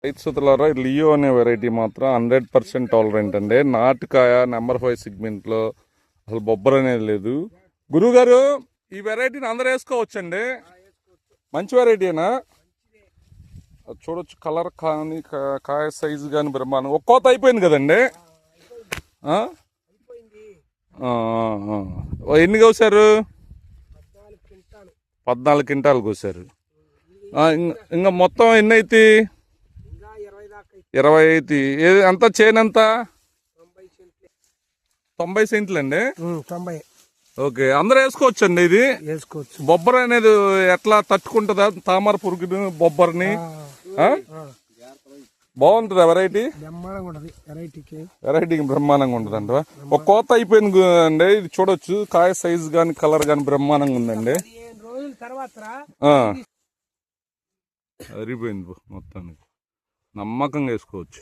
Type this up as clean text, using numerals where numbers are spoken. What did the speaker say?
రైతు సోదరులారా, లియో అనే వెరైటీ మాత్రం 100% టాలరెంట్ అండి. నాటుకాయ నెంబర్ 5 సెగ్మెంట్లో అసలు బొబ్బర్ అనేది లేదు. గురువు గారు, ఈ వెరైటీని అందరూ వేసుకోవచ్చండి. మంచి వెరైటీనా? చూడొచ్చు, కలర్ కానీ కాయ సైజు కానీ బ్రహ్మాండం. ఒక కోత అయిపోయింది కదండి. ఎన్ని కోసారు? 14 క్వింటాలు కోసారు. ఇంకా మొత్తం ఎన్ని అయితే? 20 అయితే. ఎంత చేను ఎంత? 90 సెంట్లు అండి. ఓకే, అందరూ వేసుకోవచ్చు అండి. ఇది వేసుకోవచ్చు. బొబ్బర్ అనేది ఎట్లా తట్టుకుంటుందా తామర పురుగుని బొబ్బర్ని? బాగుంటుందా వెరైటీ? వెరైటీకి బ్రహ్మాండంగా ఉంటుంది అంట. ఒక కోత అయిపోయింది అండి. ఇది చూడొచ్చు, కాయ సైజు కానీ కలర్ కానీ బ్రహ్మాండంగా ఉందండి. అరిపోయింది మొత్తానికి. నమ్మకంగా వేసుకోవచ్చు.